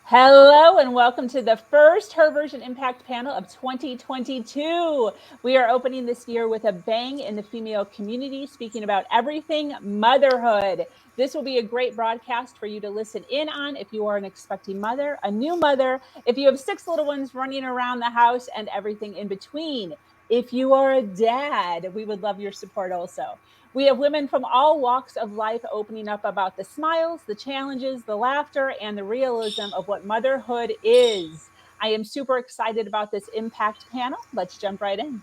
Hello and welcome to the first Her Version Impact panel of 2022. We are opening this year with a bang in the female community, speaking about everything motherhood. This will be a great broadcast for you to listen in on if you are an expecting mother, a new mother, if you have 6 little ones running around the house, and everything in between. If you are a dad, we would love your support also. We have women from all walks of life opening up about the smiles, the challenges, the laughter, and the realism of what motherhood is. I am super excited about this impact panel. Let's jump right in.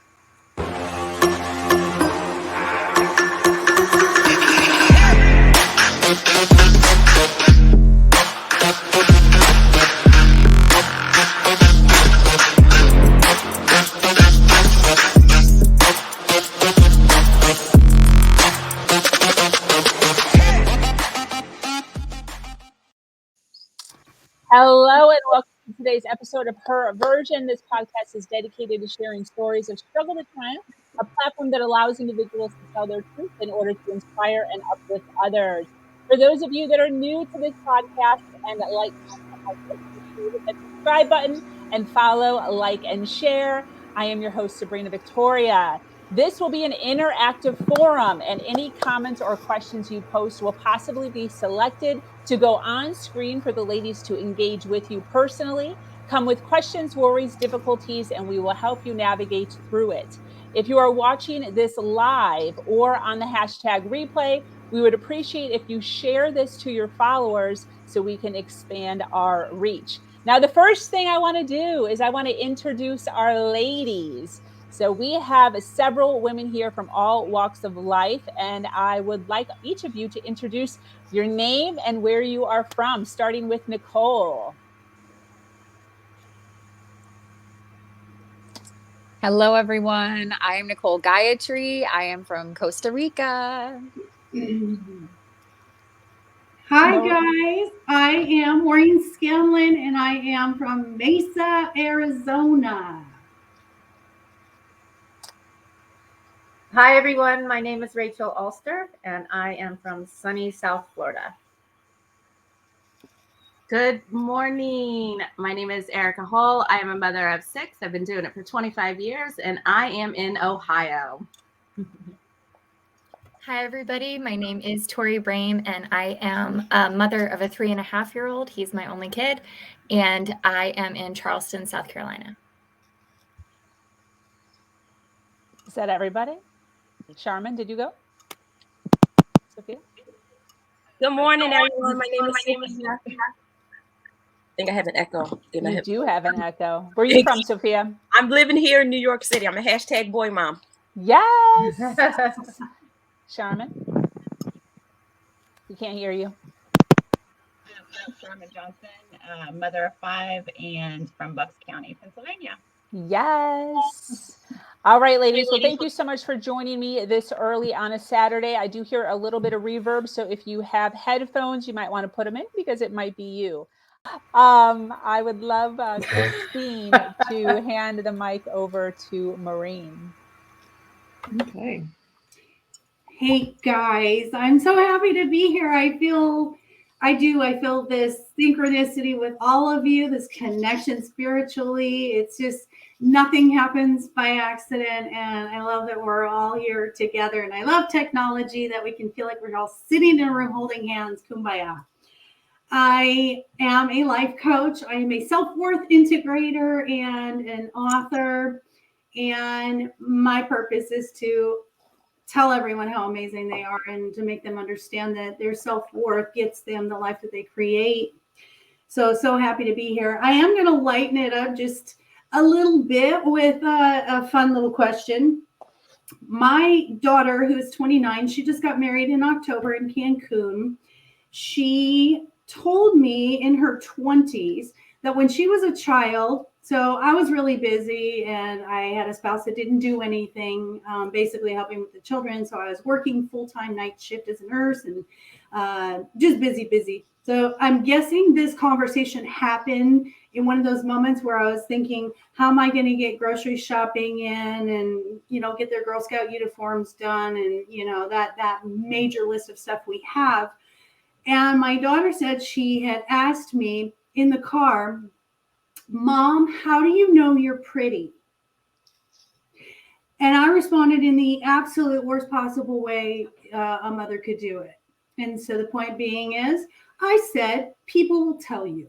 Hello and welcome to today's episode of Her Version. This podcast is dedicated to sharing stories of struggle to triumph, a platform that allows individuals to tell their truth in order to inspire and uplift others. For those of you that are new to this podcast and like hit the subscribe button and follow, like, and share. I am your host, Sabrina Victoria. This will be an interactive forum, and any comments or questions you post will possibly be selected to go on screen for the ladies to engage with you personally. Come with questions, worries, difficulties, and we will help you navigate through it. If you are watching this live or on the hashtag replay, we would appreciate if you share this to your followers so we can expand our reach. Now, the first thing I want to do is I want to introduce our ladies. So we have several women here from all walks of life, and I would like each of you to introduce your name and where you are from, starting with Nicole. Hello, everyone. I am Nicole Gayatri. I am from Costa Rica. Hi, guys. I am Maureen Scanlon, and I am from Mesa, Arizona. Hi, everyone. My name is Rachel Ulster, and I am from sunny South Florida. Good morning. My name is Erica Hall. I am a mother of 6. I've been doing it for 25 years, and I am in Ohio. Hi, everybody. My name is Tori Brame, and I am a mother of a 3.5-year-old. He's my only kid, and I am in Charleston, South Carolina. Is that everybody? Charmin, did you go? Sophia? Good morning, everyone. My name is Sophia. I think I have an echo. You do have an echo. Where are you from, Sophia? I'm living here in New York City. I'm a hashtag boy mom. Yes. Charmin? We can't hear you. I'm Sherman Johnson, mother of 5, and from Bucks County, Pennsylvania. Yes. All right, ladies. Well, thank you so much for joining me this early on a Saturday. I do hear a little bit of reverb, so if you have headphones, you might want to put them in because it might be you. I would love Christine to hand the mic over to Maureen. Okay. Hey, guys. I'm so happy to be here. I feel this synchronicity with all of you, this connection spiritually. It's just nothing happens by accident. And I love that we're all here together. And I love technology that we can feel like we're all sitting in a room holding hands. Kumbaya. I am a life coach. I am a self-worth integrator and an author. And my purpose is to tell everyone how amazing they are and to make them understand that their self-worth gets them the life that they create. So happy to be here. I am going to lighten it up just a little bit with a fun little question. My daughter, who is 29, she just got married in October in Cancun. She told me in her 20s that when she was a child, so I was really busy and I had a spouse that didn't do anything, basically helping with the children. So I was working full-time night shift as a nurse and just busy. So I'm guessing this conversation happened in one of those moments where I was thinking, how am I going to get grocery shopping in and, get their Girl Scout uniforms done and, that major list of stuff we have. And my daughter said she had asked me, in the car, Mom, how do you know you're pretty? And I responded in the absolute worst possible way a mother could do it. And so the point being is, I said, people will tell you.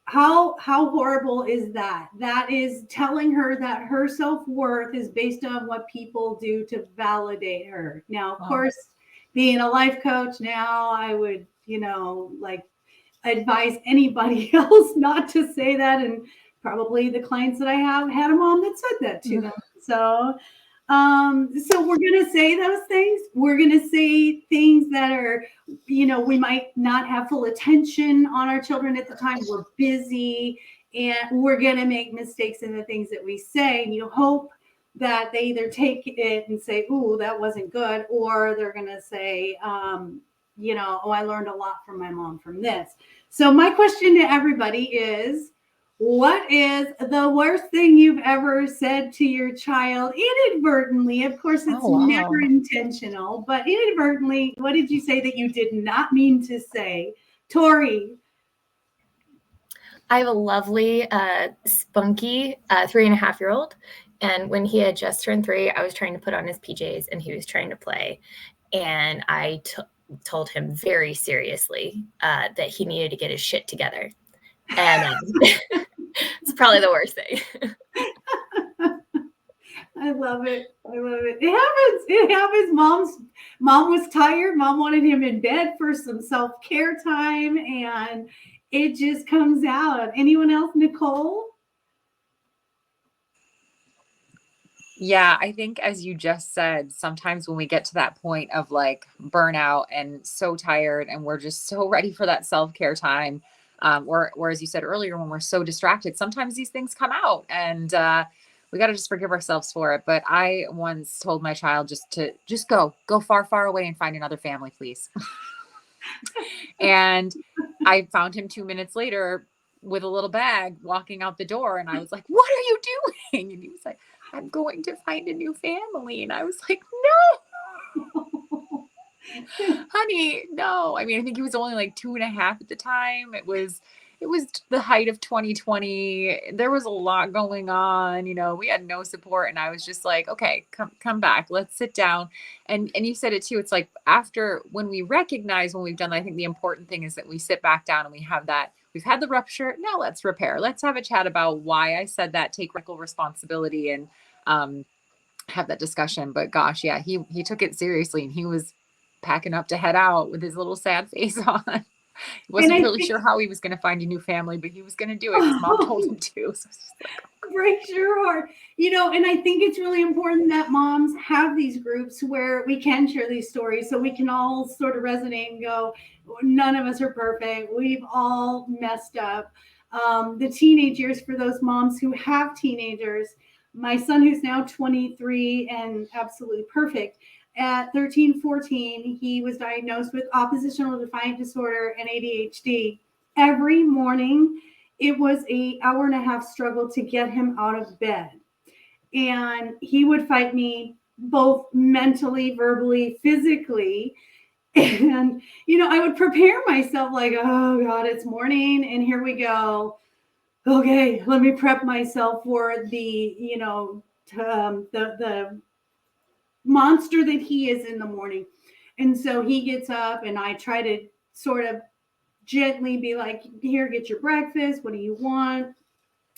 How horrible is that? That is telling her that her self-worth is based on what people do to validate her. Now, of course, being a life coach now, I would, advise anybody else not to say that. And probably the clients that I have had a mom that said that to them. So we're going to say those things. We're going to say things that are, we might not have full attention on our children at the time. We're busy, and we're going to make mistakes in the things that we say. And you hope that they either take it and say, ooh, that wasn't good, or they're going to say, oh, I learned a lot from my mom from this. So my question to everybody is, what is the worst thing you've ever said to your child inadvertently? Of course, it's never intentional, but inadvertently, what did you say that you did not mean to say? Tori. I have a lovely, spunky 3.5-year-old. And when he had just turned 3, I was trying to put on his PJs and he was trying to play. And I told him very seriously that he needed to get his shit together. And it's probably the worst thing. I love it. I love it. It happens. Mom was tired. Mom wanted him in bed for some self-care time, and it just comes out. Anyone else, Nicole? Yeah, I think as you just said, sometimes when we get to that point of like burnout and so tired and we're just so ready for that self-care time, or as you said earlier, when we're so distracted, sometimes these things come out, and we got to just forgive ourselves for it. But I once told my child just go far, far away and find another family, please. And I found him 2 minutes later with a little bag walking out the door. And I was like, what are you doing? And he was like, I'm going to find a new family. And I was like, no, honey, no. I mean, I think he was only like 2.5 at the time. It was the height of 2020. There was a lot going on. We had no support. And I was just like, okay, come back. Let's sit down. And you said it too. It's like after, when we recognize when we've done, I think the important thing is that we sit back down and we have that. We've had the rupture. Now let's repair. Let's have a chat about why I said that, take responsibility, and have that discussion. But gosh, yeah, he took it seriously, and he was packing up to head out with his little sad face on. He wasn't really sure how he was going to find a new family, but he was going to do it. His mom told him to. So breaks your heart. And I think it's really important that moms have these groups where we can share these stories so we can all sort of resonate and go, none of us are perfect. We've all messed up. The teenage years, for those moms who have teenagers, my son, who's now 23 and absolutely perfect, at 13, 14, he was diagnosed with oppositional defiant disorder and ADHD. Every morning, it was an 1.5-hour struggle to get him out of bed. And he would fight me both mentally, verbally, physically. And, I would prepare myself like, oh God, it's morning and here we go. Okay, let me prep myself for the monster that he is in the morning. And so he gets up and I try to sort of gently be like, here, get your breakfast. What do you want?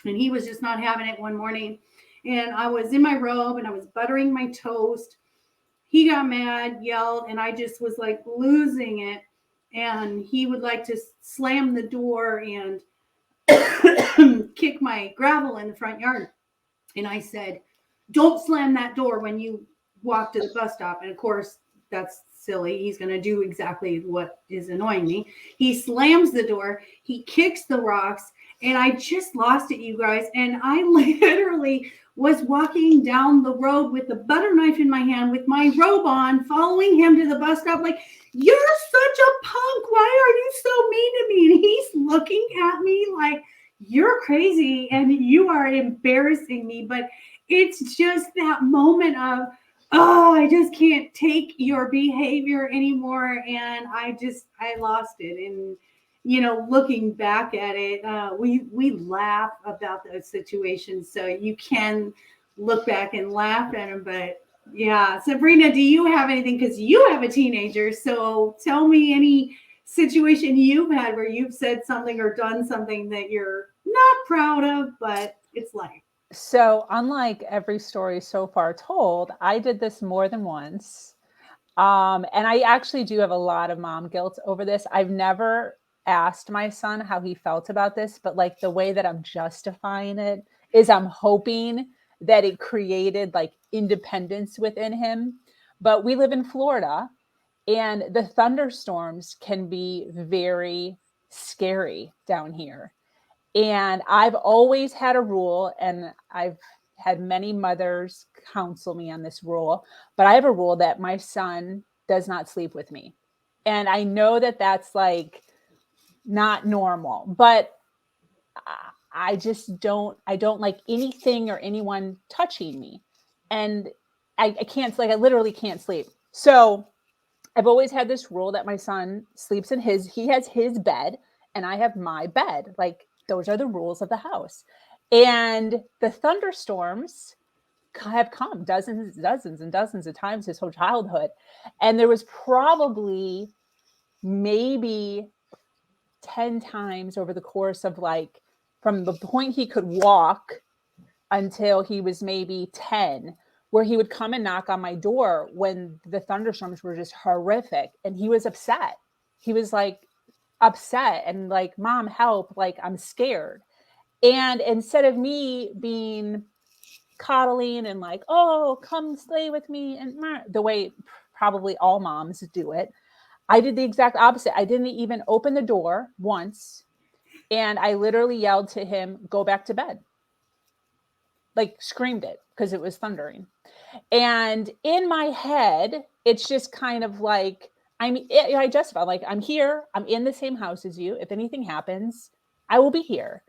And he was just not having it one morning. And I was in my robe and I was buttering my toast. He got mad, yelled, and I just was like losing it. And he would like to slam the door and kick my gravel in the front yard. And I said, don't slam that door when you walk to the bus stop. And of course, that's silly. He's going to do exactly what is annoying me. He slams the door. He kicks the rocks. And I just lost it, you guys. And I literally was walking down the road with the butter knife in my hand with my robe on, following him to the bus stop like, you're such a punk. Why are you so mean to me? And he's looking at me like, you're crazy and you are embarrassing me. But it's just that moment of, oh, I just can't take your behavior anymore. And I lost it. And, looking back at it, we laugh about those situations. So you can look back and laugh at them. But yeah, Sabrina, do you have anything? Because you have a teenager. So tell me any situation you've had where you've said something or done something that you're not proud of, but it's life. So, unlike every story so far told, I did this more than once. And I actually do have a lot of mom guilt over this. I've never asked my son how he felt about this, but like the way that I'm justifying it is I'm hoping that it created like independence within him. But we live in Florida and the thunderstorms can be very scary down here. And I've always had a rule, and I've had many mothers counsel me on this rule, but I have a rule that my son does not sleep with me. And I know that that's like not normal, but I just I don't like anything or anyone touching me. And I can't, like, I literally can't sleep. So I've always had this rule that my son sleeps in he has his bed and I have my bed. Like, those are the rules of the house. And the thunderstorms have come dozens and dozens of times his whole childhood. And there was probably maybe 10 times over the course of like from the point he could walk until he was maybe 10, where he would come and knock on my door when the thunderstorms were just horrific. And he was upset. He was like upset and like, Mom, help. Like, I'm scared. And instead of me being coddling and like, oh, come stay with me, and the way probably all moms do it, I did the exact opposite. I didn't even open the door once. And I literally yelled to him, go back to bed. Like, screamed it because it was thundering. And in my head, it's just kind of like, I just felt like I'm here. I'm in the same house as you. If anything happens, I will be here.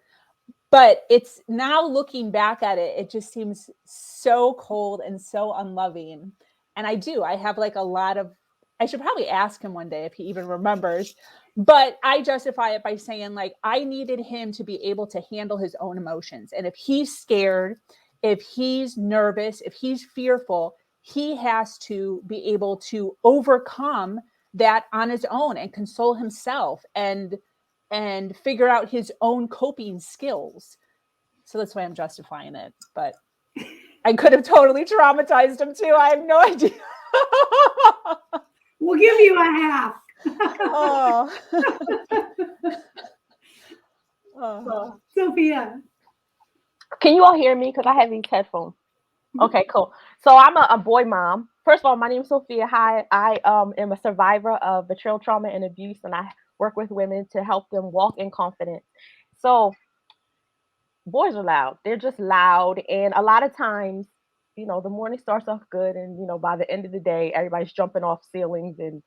But it's now looking back at it, it just seems so cold and so unloving. And I have like a lot of, I should probably ask him one day if he even remembers, but I justify it by saying like, I needed him to be able to handle his own emotions. And if he's scared, if he's nervous, if he's fearful, he has to be able to overcome that on his own and console himself and figure out his own coping skills. So that's why I'm justifying it. But I could have totally traumatized him too. I have no idea. We'll give you a half. Oh. Oh. Sophia. Can you all hear me? Because I have these headphones. Okay, cool. So I'm a boy mom. First of all, my name is Sophia. Hi, I am a survivor of betrayal, trauma, and abuse, and I work with women to help them walk in confidence. So boys are loud. They're just loud. And a lot of times, the morning starts off good. And, by the end of the day, everybody's jumping off ceilings and,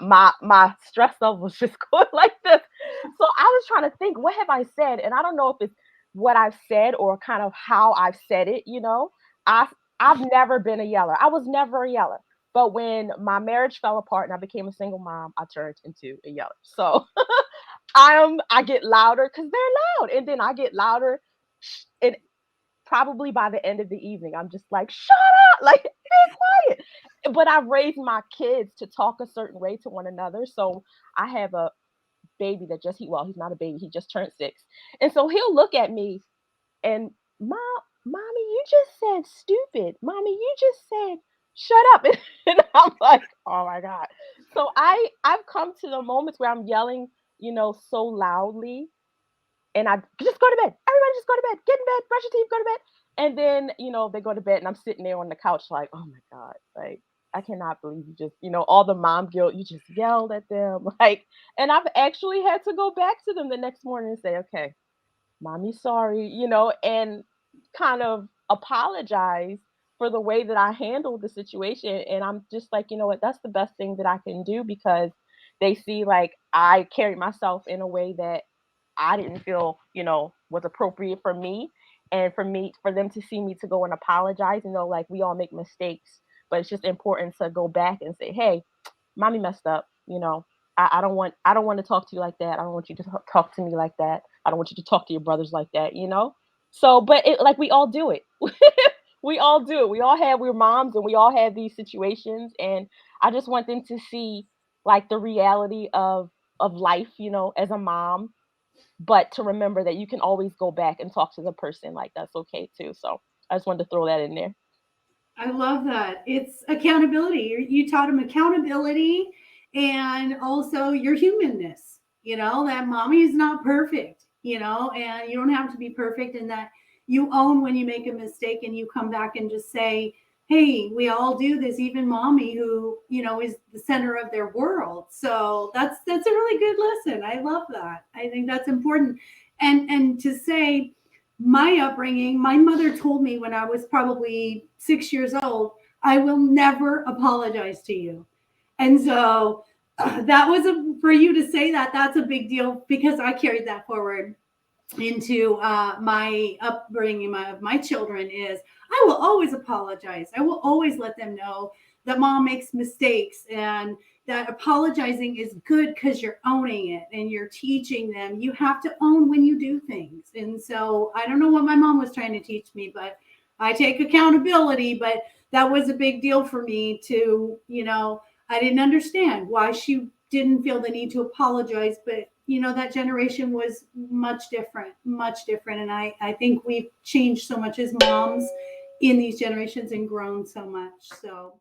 my stress level was just going like this. So I was trying to think, what have I said? And I don't know if it's what I've said or kind of how I've said it. I've never been a yeller. I was never a yeller. But when my marriage fell apart and I became a single mom, I turned into a yeller. So I get louder because they're loud, and then I get louder, and probably by the end of the evening, I'm just like, shut up, like, be quiet. But I've raised my kids to talk a certain way to one another. So I have a baby that he's not a baby, he just turned 6, and so he'll look at me and, mommy, you just said stupid. Mommy, you just said shut up. And I'm like, oh my God. So I've come to the moments where I'm yelling, so loudly, and I just go to bed. Everybody just go to bed. Get in bed, brush your teeth, go to bed. And then, they go to bed and I'm sitting there on the couch like, oh my God, like, I cannot believe you just, all the mom guilt, you just yelled at them. Like, and I've actually had to go back to them the next morning and say, okay, mommy, sorry, and kind of apologize for the way that I handled the situation. And I'm just like, you know what, that's the best thing that I can do, because they see like I carried myself in a way that I didn't feel, was appropriate for me. And for them to see me to go and apologize, like, we all make mistakes, but it's just important to go back and say, hey, mommy messed up, I don't want to talk to you like that. I don't want you to talk to me like that. I don't want you to talk to your brothers like that, you know? So, but like we all do it. We all do it. We're moms and we all have these situations. And I just want them to see like the reality of life, you know, as a mom, but to remember that you can always go back and talk to the person, like that's okay too. So I just wanted to throw that in there. I love that. It's accountability. You taught them accountability and also your humanness, you know, that mommy is not perfect, you know, and you don't have to be perfect, and that you own when you make a mistake and you come back and just say, hey, we all do this, even mommy who, you know, is the center of their world. So that's a really good lesson. I love that. I think that's important. And to say, my upbringing, my mother told me when I was probably 6 years old, I will never apologize to you. And so that was for you to say that, that's a big deal, because I carried that forward into my upbringing of my children. Is I will always apologize. I will always let them know that mom makes mistakes, and that apologizing is good because you're owning it and you're teaching them. You have to own when you do things. And so I don't know what my mom was trying to teach me, but I take accountability. But that was a big deal for me to, you know, I didn't understand why she didn't feel the need to apologize. But, you know, that generation was much different. And I think we've changed so much as moms in these generations and grown so much. So